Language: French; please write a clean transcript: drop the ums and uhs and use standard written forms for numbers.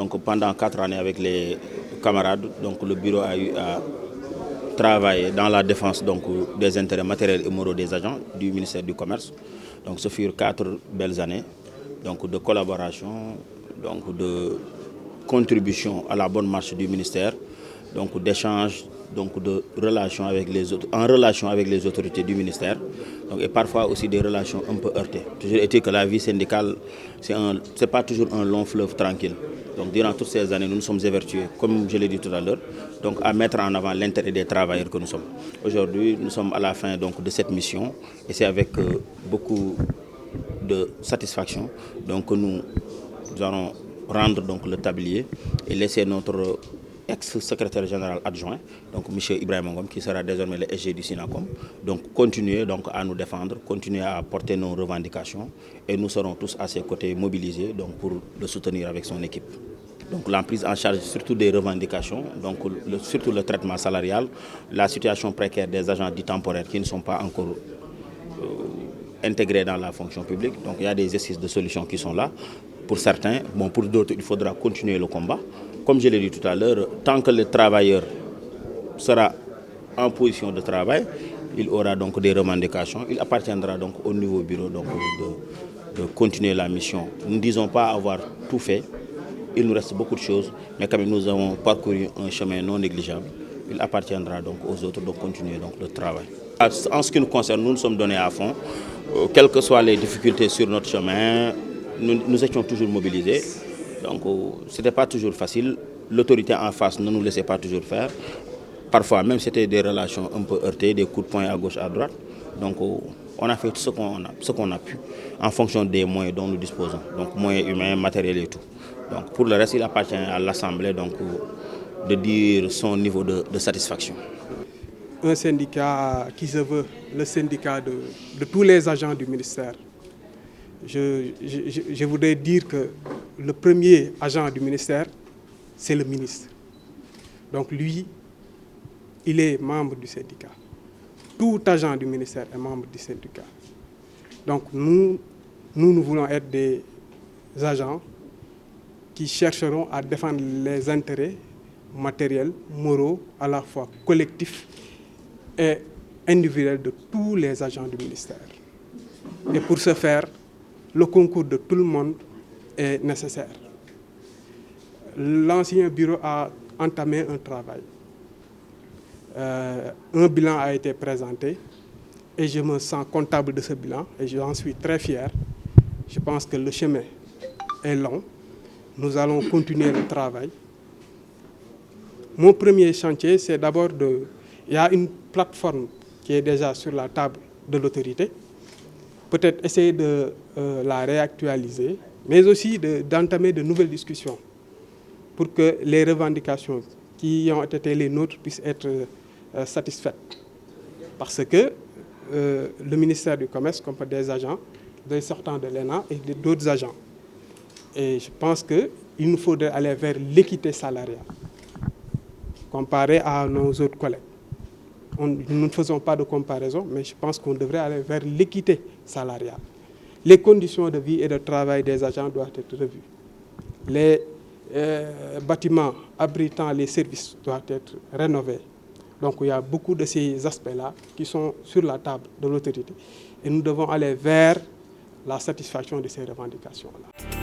donc pendant 4 années avec les camarades, donc le bureau a eu à travailler dans la défense donc, des intérêts matériels et moraux des agents du ministère du Commerce. Donc ce furent 4 belles années donc, de collaboration, donc, de contribution à la bonne marche du ministère, donc d'échanges, donc de relations avec les autres, en relation avec les autorités du ministère, donc, et parfois aussi des relations un peu heurtées. Toujours est-il que la vie syndicale, c'est pas toujours un long fleuve tranquille. Donc durant toutes ces années, nous nous sommes évertués, comme je l'ai dit tout à l'heure, donc à mettre en avant l'intérêt des travailleurs que nous sommes. Aujourd'hui, nous sommes à la fin donc, de cette mission et c'est avec beaucoup de satisfaction donc, que nous allons rendre donc, le tablier et laisser notre ex-secrétaire général adjoint, donc M. Ibrahim Ngom, qui sera désormais le SG du SYNACOM, donc continuer donc, à nous défendre, continuer à porter nos revendications et nous serons tous à ses côtés mobilisés donc, pour le soutenir avec son équipe. Donc la prise en charge surtout des revendications, donc surtout le traitement salarial, la situation précaire des agents dits temporaires qui ne sont pas encore intégrés dans la fonction publique. Donc il y a des exercices de solutions qui sont là. Pour certains, bon, pour d'autres, il faudra continuer le combat. Comme je l'ai dit tout à l'heure, tant que le travailleur sera en position de travail, il aura donc des revendications. Il appartiendra donc au nouveau bureau donc, de continuer la mission. Nous ne disons pas avoir tout fait. Il nous reste beaucoup de choses, mais quand même nous avons parcouru un chemin non négligeable. Il appartiendra donc aux autres de continuer donc, le travail. En ce qui nous concerne, nous nous sommes donnés à fond. Quelles que soient les difficultés sur notre chemin, nous étions toujours mobilisés. Donc ce n'était pas toujours facile. L'autorité en face ne nous laissait pas toujours faire. Parfois même c'était des relations un peu heurtées, des coups de poing à gauche, à droite. Donc on a fait tout ce qu'on a pu en fonction des moyens dont nous disposons. Donc moyens humains, matériels et tout. Donc pour le reste, il appartient à l'Assemblée donc, de dire son niveau de satisfaction. Un syndicat qui se veut le syndicat de tous les agents du ministère. Je voudrais dire que le premier agent du ministère, c'est le ministre. Donc lui, il est membre du syndicat. Tout agent du ministère est membre du syndicat. Donc nous voulons être des agents qui chercheront à défendre les intérêts matériels, moraux, à la fois collectifs et individuels de tous les agents du ministère. Et pour ce faire, le concours de tout le monde est nécessaire. L'ancien bureau a entamé un travail. Un bilan a été présenté et je me sens comptable de ce bilan et j'en suis très fier. Je pense que le chemin est long. Nous allons continuer le travail. Mon premier chantier, c'est d'abord il y a une plateforme qui est déjà sur la table de l'autorité. Peut-être essayer de la réactualiser, mais aussi d'entamer de nouvelles discussions pour que les revendications qui ont été les nôtres puissent être satisfaites. Parce que le ministère du Commerce comprend des agents, des sortants de l'ENA et d'autres agents. Et je pense qu'il nous faudrait aller vers l'équité salariale comparée à nos autres collègues. Nous ne faisons pas de comparaison, mais je pense qu'on devrait aller vers l'équité salariale. Les conditions de vie et de travail des agents doivent être revues. Les bâtiments abritant les services doivent être rénovés. Donc il y a beaucoup de ces aspects-là qui sont sur la table de l'autorité. Et nous devons aller vers la satisfaction de ces revendications-là.